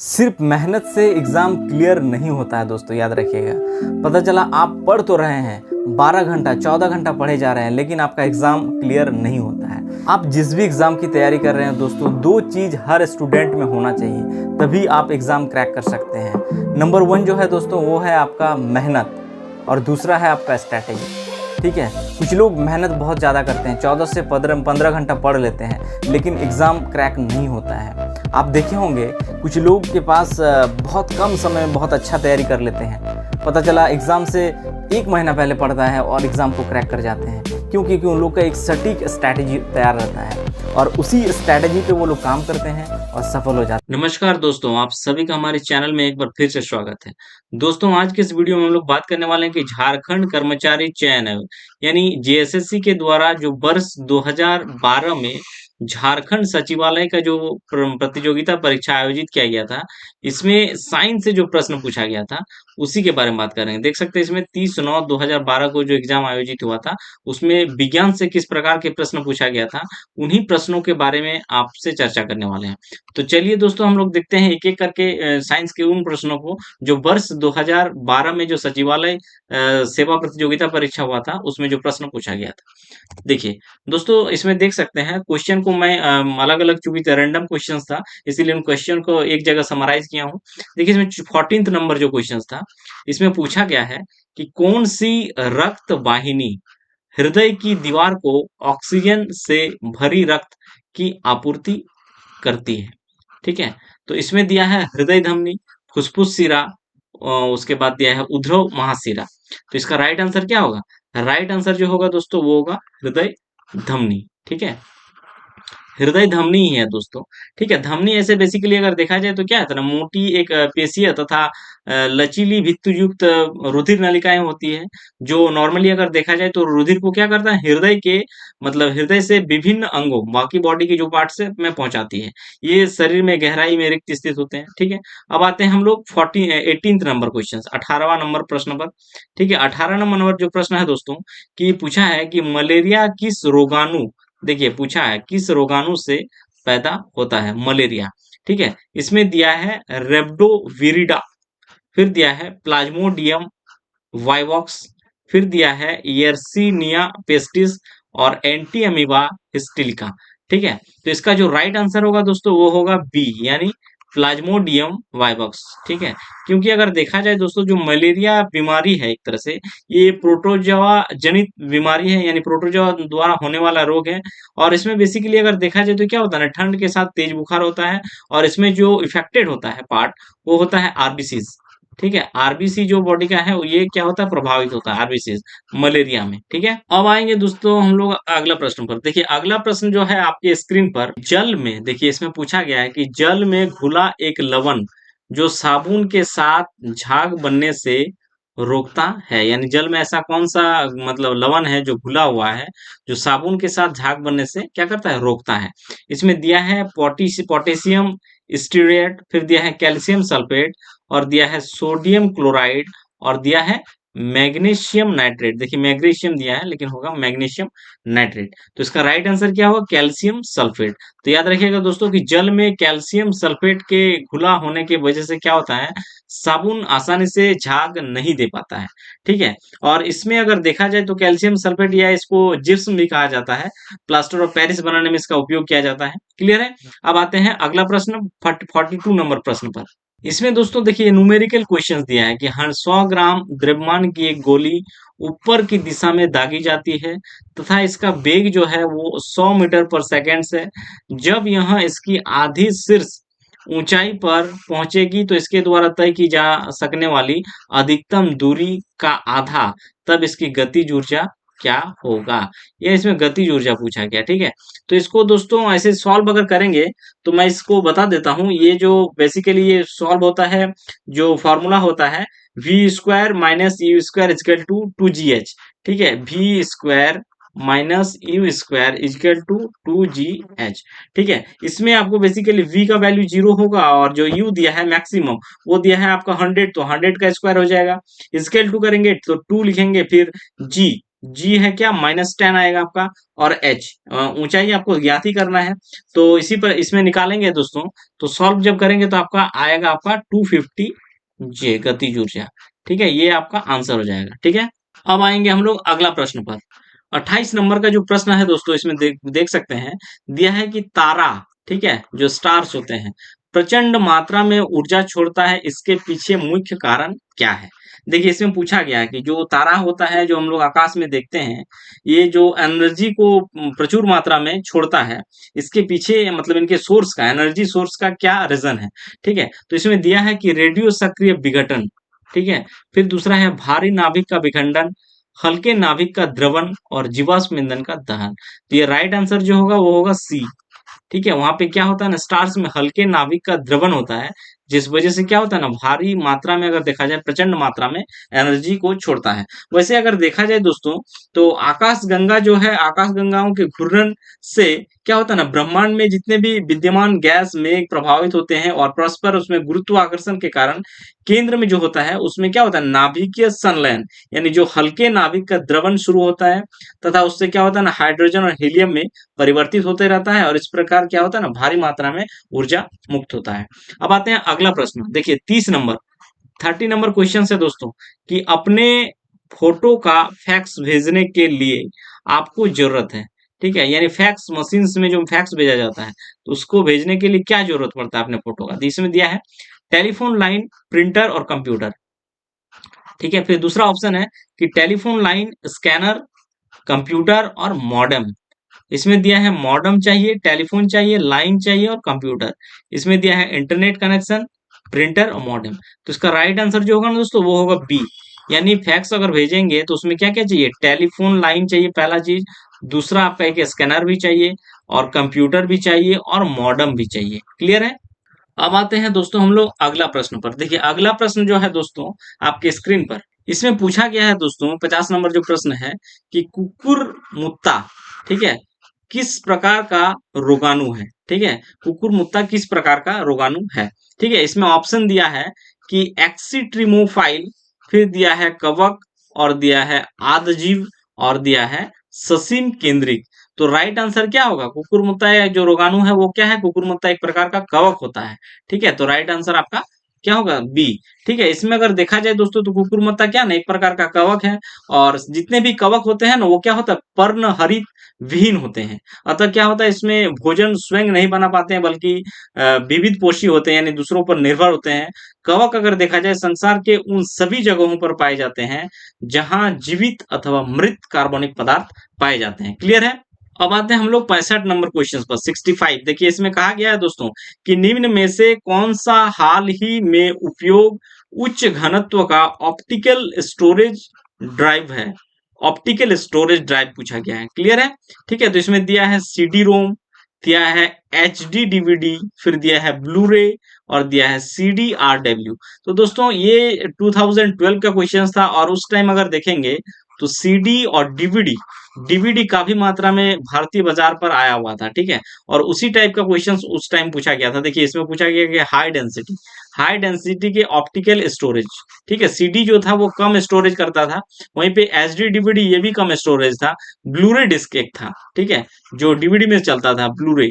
सिर्फ मेहनत से एग्ज़ाम क्लियर नहीं होता है दोस्तों, याद रखिएगा। पता चला आप पढ़ तो रहे हैं, 12 घंटा 14 घंटा पढ़े जा रहे हैं, लेकिन आपका एग्ज़ाम क्लियर नहीं होता है। आप जिस भी एग्ज़ाम की तैयारी कर रहे हैं दोस्तों, 2 चीज़ हर स्टूडेंट में होना चाहिए, तभी आप एग्ज़ाम क्रैक कर सकते हैं। नंबर 1 जो है दोस्तों, वो है आपका मेहनत, और दूसरा है आपका स्ट्रैटेजी। ठीक है, कुछ लोग मेहनत बहुत ज़्यादा करते हैं, 14 से 15 घंटा पढ़ लेते हैं, लेकिन एग्ज़ाम क्रैक नहीं होता है। आप देखे होंगे कुछ लोग के पास बहुत कम समय में बहुत अच्छा तैयारी कर लेते हैं, पता चला एग्ज़ाम से 1 महीना पहले पढ़ता है और एग्ज़ाम को क्रैक कर जाते हैं। क्यों? क्योंकि उन लोग का एक सटीक स्ट्रैटेजी तैयार रहता है और उसी स्ट्रैटेजी पे वो लोग काम करते हैं और सफल हो जाते हैं। नमस्कार दोस्तों, आप सभी का हमारे चैनल में एक बार फिर से स्वागत है। दोस्तों, आज के इस वीडियो में हम लोग बात करने वाले हैं कि झारखंड कर्मचारी चयन आयोग यानी जेएसएससी के द्वारा जो वर्ष 2012 में झारखंड सचिवालय का जो प्रतियोगिता परीक्षा आयोजित किया गया था, इसमें साइंस से जो प्रश्न पूछा गया था, उसी के बारे में बात करेंगे। देख सकते हैं इसमें 30/9/2012 को जो एग्जाम आयोजित हुआ था, उसमें विज्ञान से किस प्रकार के प्रश्न पूछा गया था, उन्हीं प्रश्नों के बारे में आपसे चर्चा करने वाले हैं। तो चलिए दोस्तों, हम लोग देखते हैं एक-एक करके साइंस के उन प्रश्नों को जो वर्ष 2012 में जो सचिवालय सेवा प्रतियोगिता परीक्षा हुआ था, उसमें जो प्रश्न पूछा गया था। देखिए दोस्तों, इसमें देख सकते हैं क्वेश्चन को मैं अलग-अलग, चूंकि रैंडम क्वेश्चंस था, इसीलिए उन क्वेश्चन को एक जगह समराइज किया हूँ। देखिए इसमें 14th नंबर जो क्वेश्चन था, इसमें पूछा गया है कि कौन सी रक्त वाहिनी हृदय की दीवार को ऑक्सीजन से भरी रक्त की आपूर्ति करती है। ठीक है, तो इसमें दिया है हृदय धमनी, फुफ्फुस शिरा, उसके बाद दिया है उद्धव महाशिरा। तो इसका राइट आंसर क्या होगा? राइट आंसर जो होगा दोस्तों, वो होगा हृदय धमनी। ठीक है, हृदय धमनी ही है दोस्तों। ठीक है, धमनी ऐसे बेसिकली अगर देखा जाए तो क्या है ना, मोटी एक पेशीय तथा लचीली भित्तियुक्त रुधिर नलिकाएं होती है, जो नॉर्मली अगर देखा जाए तो रुधिर को क्या करता है, हृदय के मतलब हृदय से विभिन्न अंगों, बाकी बॉडी की जो पार्ट से में पहुंचाती है। ये शरीर में गहराई में रिक्त स्थित होते हैं। ठीक है, अब आते हैं हम लोग 18th नंबर क्वेश्चन, 18वां नंबर प्रश्न पर। ठीक है, 18 नंबर जो प्रश्न है दोस्तों, कि पूछा है कि मलेरिया किस रोगाणु, देखिए पूछा है किस रोगाणु से पैदा होता है मलेरिया। ठीक है, इसमें दिया है रेब्डोविरिडा, फिर दिया है प्लाज्मोडियम वाइवॉक्स, फिर दिया है यर्सीनिया पेस्टिस और एंटी अमीबा हिस्टिलिका। ठीक है, तो इसका जो राइट आंसर होगा दोस्तों, वो होगा बी, यानी प्लाज्मोडियम वाइवॉक्स। ठीक है, क्योंकि अगर देखा जाए दोस्तों, जो मलेरिया बीमारी है एक तरह से, ये प्रोटोजोआ जनित बीमारी है, यानी प्रोटोजोआ द्वारा होने वाला रोग है। और इसमें बेसिकली अगर देखा जाए तो क्या होता है ना, ठंड के साथ तेज बुखार होता है, और इसमें जो इफेक्टेड होता है पार्ट, वो होता है आरबीसीज। ठीक है, आरबीसी जो बॉडी का है, ये क्या होता है, प्रभावित होता है आरबीसी मलेरिया में। ठीक है, अब आएंगे दोस्तों हम लोग अगला प्रश्न पर। देखिए अगला प्रश्न जो है आपके स्क्रीन पर, जल में, देखिए इसमें पूछा गया है कि जल में घुला एक लवण जो साबुन के साथ झाग बनने से रोकता है, यानी जल में ऐसा कौन सा मतलब लवण है जो घुला हुआ है, जो साबुन के साथ झाग बनने से क्या करता है, रोकता है। इसमें दिया है पोटेशियम स्टीरेट, फिर दिया है कैल्शियम सल्फेट, और दिया है सोडियम क्लोराइड, और दिया है मैग्नीशियम नाइट्रेट। देखिए मैग्नीशियम दिया है, लेकिन होगा मैग्नीशियम नाइट्रेट। तो इसका राइट आंसर क्या होगा, कैल्शियम सल्फेट। तो याद रखिएगा दोस्तों कि जल में कैल्शियम सल्फेट के घुला होने की वजह से क्या होता है, साबुन आसानी से झाग नहीं दे पाता है। ठीक है, और इसमें अगर देखा जाए तो कैल्शियम सल्फेट, या इसको जिप्सम भी कहा जाता है, प्लास्टर ऑफ पेरिस बनाने में इसका उपयोग किया जाता है। क्लियर है, अब आते हैं अगला प्रश्न, 42 नंबर प्रश्न पर। इसमें दोस्तों देखिए न्यूमेरिकल क्वेश्चंस दिया है कि हर 100 ग्राम द्रव्यमान की एक गोली ऊपर की दिशा में दागी जाती है, तथा इसका वेग जो है वो 100 मीटर पर सेकेंड है। जब यह इसकी आधी शीर्ष ऊंचाई पर पहुंचेगी तो इसके द्वारा तय की जा सकने वाली अधिकतम दूरी का आधा, तब इसकी गतिज ऊर्जा क्या होगा। ये इसमें गतिज ऊर्जा पूछा गया। ठीक है, तो इसको दोस्तों ऐसे सॉल्व अगर करेंगे तो मैं इसको बता देता हूँ। ये जो बेसिकली ये सॉल्व होता है, जो फॉर्मूला होता है, v square minus u square is equal to 2gh। ठीक है, v square minus u square is equal to 2gh। ठीक है, इसमें आपको बेसिकली v का वैल्यू 0 होगा, और जो u दिया है मैक्सिमम, वो दिया है आपका 100, तो 100 का स्क्वायर हो जाएगा। इजकल टू करेंगे तो 2 लिखेंगे, फिर g जी है क्या -10 आएगा आपका, और एच ऊंचाई आपको ज्ञात ही करना है। तो इसी पर इसमें निकालेंगे दोस्तों, तो सॉल्व जब करेंगे तो आपका आएगा आपका 250 जे गतिज ऊर्जा। ठीक है, ये आपका आंसर हो जाएगा। ठीक है, अब आएंगे हम लोग अगला प्रश्न पर। 28 नंबर का जो प्रश्न है दोस्तों, इसमें देख सकते हैं, दिया है कि तारा, ठीक है, जो स्टार्स होते हैं, प्रचंड मात्रा में ऊर्जा छोड़ता है, इसके पीछे मुख्य कारण क्या है। देखिए, इसमें पूछा गया है कि जो तारा होता है, जो हम लोग आकाश में देखते हैं, ये जो एनर्जी को प्रचुर मात्रा में छोड़ता है, इसके पीछे मतलब इनके सोर्स का, एनर्जी सोर्स का क्या रीजन है। ठीक है, तो इसमें दिया है कि रेडियो सक्रिय विघटन, ठीक है, फिर दूसरा है भारी नाभिक का विखंडन, हल्के नाभिक का द्रवण और जीवाश्म ईंधन का दहन। तो ये राइट आंसर जो होगा वो होगा सी। ठीक है, वहां पे क्या होता है ना, स्टार्स में हल्के नाभिक का द्रवण होता है, जिस वजह से क्या होता है ना, भारी मात्रा में, अगर देखा जाए प्रचंड मात्रा में एनर्जी को छोड़ता है। वैसे अगर देखा जाए दोस्तों, तो आकाश गंगा जो है, आकाश गंगाओं के घूर्णन से क्या होता है ना, ब्रह्मांड में जितने भी विद्यमान गैस मेघ प्रभावित होते हैं और परस्पर उसमें गुरुत्वाकर्षण के कारण केंद्र में जो होता है उसमें क्या होता है, नाभिकीय संलयन, यानी जो हल्के नाभिक का द्रवण शुरू होता है, तथा उससे क्या होता है ना, हाइड्रोजन और हीलियम में परिवर्तित होते रहता है, और इस प्रकार क्या होता है ना, भारी मात्रा में ऊर्जा मुक्त होता है। अब आते हैं अगला प्रश्न, देखिए 30 नंबर क्वेश्चन है दोस्तों, कि अपने फोटो का फैक्स भेजने के लिए आपको जरूरत है, ठीक है, यानी फैक्स मशीन में जो फैक्स भेजा जाता है, तो उसको भेजने के लिए क्या जरूरत पड़ता है अपने फोटो का। तो इसमें दिया है टेलीफोन लाइन, प्रिंटर और कंप्यूटर। ठीक है, फिर दूसरा ऑप्शन है कि टेलीफोन लाइन, स्कैनर, कंप्यूटर और मॉडेम। इसमें दिया है मॉडेम चाहिए, टेलीफोन चाहिए, लाइन चाहिए और कंप्यूटर। इसमें दिया है इंटरनेट कनेक्शन, प्रिंटर और मॉडेम। तो इसका राइट आंसर जो होगा ना दोस्तों, वो होगा बी, यानी फैक्स अगर भेजेंगे तो उसमें क्या क्या चाहिए, टेलीफोन लाइन चाहिए पहला चीज, दूसरा आपका एक स्कैनर भी चाहिए, और कंप्यूटर भी चाहिए और मॉडेम भी चाहिए। क्लियर है। अब आते हैं दोस्तों हम लोग अगला प्रश्न पर। देखिए, अगला प्रश्न जो है दोस्तों आपके स्क्रीन पर, इसमें पूछा गया है दोस्तों 50 नंबर जो प्रश्न है, कि कुकुर मुत्ता, ठीक है, किस प्रकार का रोगाणु है। ठीक है, कुकुरमुत्ता किस प्रकार का रोगाणु है। ठीक है, इसमें ऑप्शन दिया है कि एक्सीट्रीमोफाइल, फिर दिया है कवक, और दिया है आदजीव, और दिया है ससीम केंद्रिक। तो राइट आंसर क्या होगा, कुकुरमुत्ता जो रोगाणु है वो क्या है, कुकुरमुत्ता एक प्रकार का कवक होता है। ठीक है, तो राइट आंसर आपका क्या होगा, बी। ठीक है, इसमें अगर देखा जाए दोस्तों, तो कुकुरमुत्ता क्या ना, एक प्रकार का कवक है, और जितने भी कवक होते हैं ना, वो क्या होता है, पर्णहरित विहीन होते हैं। अतः क्या होता है, इसमें भोजन स्वयं नहीं बना पाते हैं, बल्कि विविध पोषी होते हैं, यानी दूसरों पर निर्भर होते हैं। कवक अगर देखा जाए संसार के उन सभी जगहों पर पाए जाते हैं जहां जीवित अथवा मृत कार्बनिक पदार्थ पाए जाते हैं। क्लियर है। अब आते हैं हम लोग 65 नंबर क्वेश्चन पर, 65। देखिए, इसमें कहा गया है दोस्तों कि निम्न में से कौन सा हाल ही में उपयोग उच्च घनत्व का ऑप्टिकल स्टोरेज ड्राइव है। ऑप्टिकल स्टोरेज ड्राइव पूछा गया है। क्लियर है। ठीक है, तो इसमें दिया है सीडी रोम, दिया है एचडी डीवीडी, फिर दिया है ब्लू रे, और दिया है सीडी आरडब्ल्यू। तो दोस्तों ये 2012 का क्वेश्चन था, और उस टाइम अगर देखेंगे तो सीडी और डीवीडी, डीवीडी काफी मात्रा में भारतीय बाजार पर आया हुआ था। ठीक है, और उसी टाइप का क्वेश्चन उस टाइम पूछा गया था। देखिए, इसमें पूछा गया कि हाई डेंसिटी के ऑप्टिकल स्टोरेज। ठीक है, सीडी जो था वो कम स्टोरेज करता था, वहीं पे एचडी डीवीडी ये भी कम स्टोरेज था। ब्लूरे डिस्क एक था, ठीक है, जो डीवीडी में चलता था, ब्लूरे।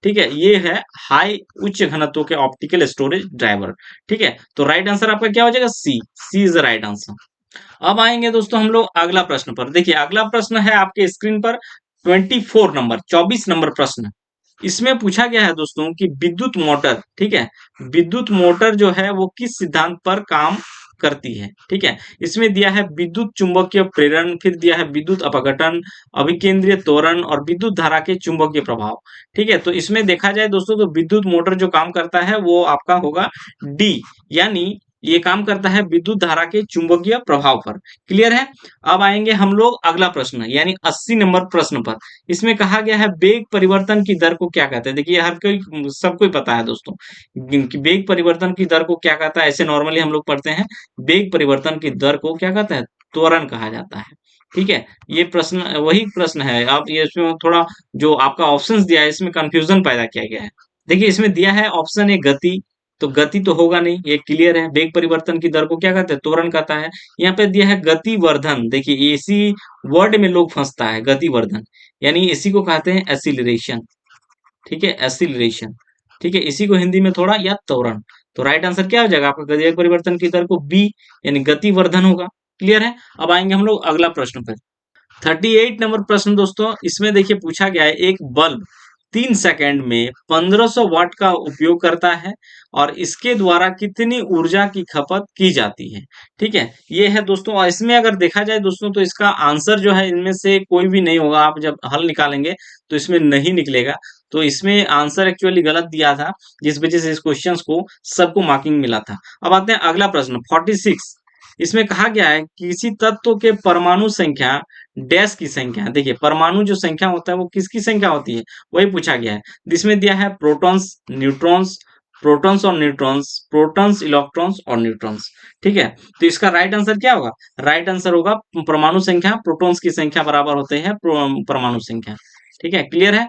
ठीक है, ये है हाई उच्च घनत्व के ऑप्टिकल स्टोरेज ड्राइवर। ठीक है, तो राइट आंसर आपका क्या हो जाएगा, सी। सी इज द राइट आंसर। अब आएंगे दोस्तों हम लोग अगला प्रश्न पर। देखिए, अगला प्रश्न है आपके स्क्रीन पर 24 नंबर, 24 नंबर प्रश्न। इसमें पूछा गया है दोस्तों कि विद्युत मोटर, ठीक है, विद्युत मोटर जो है वो किस सिद्धांत पर काम करती है। ठीक है, इसमें दिया है विद्युत चुंबकीय प्रेरण, फिर दिया है विद्युत अपघटन, अभिकेंद्रीय त्वरण और विद्युत धारा के चुंबकीय प्रभाव। ठीक है, तो इसमें देखा जाए दोस्तों, तो विद्युत मोटर जो काम करता है वो आपका होगा डी, यानी ये काम करता है विद्युत धारा के चुंबकीय प्रभाव पर। क्लियर है। अब आएंगे हम लोग अगला प्रश्न, यानी 80 नंबर प्रश्न पर। इसमें कहा गया है वेग परिवर्तन की दर को क्या कहते हैं। देखिए, हर कोई, सबको ही पता है दोस्तों कि वेग परिवर्तन की दर को क्या कहता है। ऐसे नॉर्मली हम लोग पढ़ते हैं, वेग परिवर्तन की दर को क्या कहता है, त्वरण कहा जाता है। ठीक है, ये प्रश्न वही प्रश्न है। अब ये इसमें थोड़ा जो आपका ऑप्शंस दिया है, इसमें कंफ्यूजन पैदा किया गया है। देखिए, इसमें दिया है ऑप्शन ए गति, तो गति तो होगा नहीं, ये क्लियर है। वेग परिवर्तन की दर को क्या कहते हैं? त्वरण कहता है। यहाँ पे दिया है गति वर्धन। देखिए इसी वर्ड में लोग फंसता है, गति वर्धन, यानी इसी को कहते हैं एसिलरेशन। ठीक है, एसिलरेशन। ठीक है, इसी को हिंदी में थोड़ा या त्वरण। तो राइट आंसर क्या हो जाएगा आपका? गति परिवर्तन की दर को बी यानी गति वर्धन होगा। क्लियर है। अब आएंगे हम लोग अगला प्रश्न पर। 38 नंबर प्रश्न दोस्तों, इसमें देखिए पूछा गया है एक बल्ब 3 सेकंड में 1500 वाट का उपयोग करता है और इसके द्वारा कितनी ऊर्जा की खपत की जाती है। ठीक है, ये है दोस्तों। और इसमें अगर देखा जाए दोस्तों तो इसका आंसर जो है इनमें से कोई भी नहीं होगा। आप जब हल निकालेंगे तो इसमें नहीं निकलेगा। तो इसमें आंसर एक्चुअली गलत दिया था, जिस वजह से इस क्वेश्चन को सबको मार्किंग मिला था। अब आते हैं अगला प्रश्न 46। इसमें कहा गया है किसी तत्व के परमाणु संख्या डैश की संख्या। देखिए परमाणु जो संख्या होता है वो किसकी संख्या होती है, वही पूछा गया है। जिसमें दिया है प्रोटॉन्स, न्यूट्रॉन्स, प्रोटॉन्स और न्यूट्रॉन्स, प्रोटॉन्स, इलेक्ट्रॉन्स और न्यूट्रॉन्स। ठीक है, तो इसका राइट आंसर क्या होगा? राइट आंसर होगा परमाणु संख्या प्रोटॉन्स की संख्या बराबर होते हैं परमाणु संख्या। ठीक है, क्लियर है।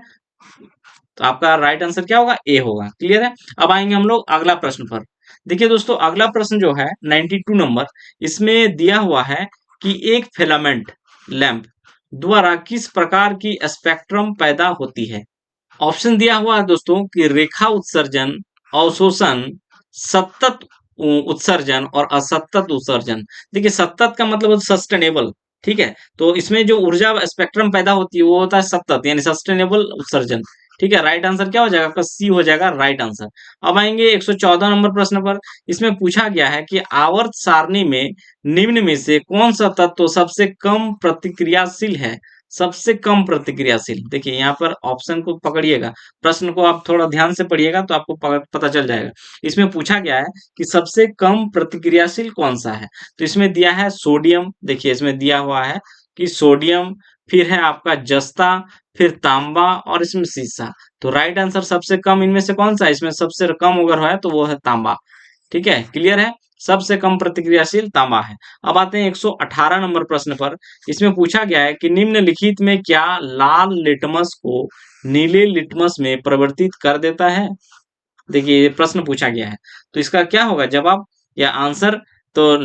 तो आपका राइट आंसर क्या होगा? ए होगा। क्लियर है। अब आएंगे हम लोग अगला प्रश्न पर। देखिए दोस्तों अगला प्रश्न जो है 92 नंबर, इसमें दिया हुआ है कि एक फिलामेंट लैंप द्वारा किस प्रकार की स्पेक्ट्रम पैदा होती है। ऑप्शन दिया हुआ है दोस्तों कि रेखा उत्सर्जन, अवशोषण, सतत उत्सर्जन और असतत उत्सर्जन। देखिए सतत का मतलब सस्टेनेबल। ठीक है, तो इसमें जो ऊर्जा स्पेक्ट्रम पैदा होती है वो होता है सतत यानी सस्टेनेबल उत्सर्जन। ठीक है, राइट आंसर क्या हो जाएगा आपका? सी हो जाएगा राइट आंसर। अब आएंगे 114 नंबर प्रश्न पर। इसमें पूछा गया है कि आवर्त सारणी में निम्न में से कौन सा तत्व सबसे कम प्रतिक्रियाशील है। सबसे कम प्रतिक्रियाशील। देखिए यहाँ पर ऑप्शन को पकड़िएगा, प्रश्न को आप थोड़ा ध्यान से पढ़िएगा तो आपको पता चल जाएगा। इसमें पूछा गया है कि सबसे कम प्रतिक्रियाशील कौन सा है। तो इसमें दिया है सोडियम। देखिए इसमें दिया हुआ है कि सोडियम, फिर है आपका जस्ता, फिर तांबा और इसमें सीसा। तो राइट आंसर सबसे कम इनमें से कौन सा है? इसमें सबसे कम अगर है तो वो है तांबा। ठीक है, क्लियर है। सबसे कम प्रतिक्रियाशील तांबा है। अब आते हैं 118 नंबर प्रश्न पर। इसमें पूछा गया है कि निम्नलिखित में क्या लाल लिटमस को नीले लिटमस में परिवर्तित कर देता है। देखिए ये प्रश्न पूछा गया है, तो इसका क्या होगा जवाब या आंसर? तो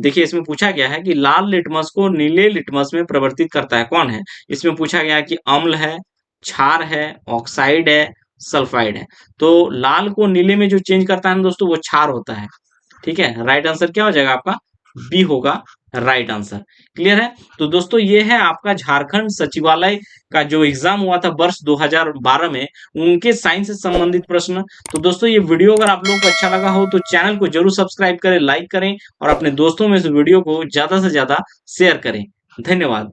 देखिए इसमें पूछा गया है कि लाल लिटमस को नीले लिटमस में परिवर्तित करता है कौन है। इसमें पूछा गया है कि अम्ल है, क्षार है, ऑक्साइड है, सल्फाइड है। तो लाल को नीले में जो चेंज करता है ना दोस्तों वो क्षार होता है। ठीक है, राइट आंसर क्या हो जाएगा आपका? बी होगा राइट आंसर। क्लियर है। तो दोस्तों ये है आपका झारखंड सचिवालय का जो एग्जाम हुआ था वर्ष 2012 में, उनके साइंस से संबंधित प्रश्न। तो दोस्तों ये वीडियो अगर आप लोगों को अच्छा लगा हो तो चैनल को जरूर सब्सक्राइब करें, लाइक करें और अपने दोस्तों में इस वीडियो को ज्यादा से ज्यादा शेयर करें। धन्यवाद।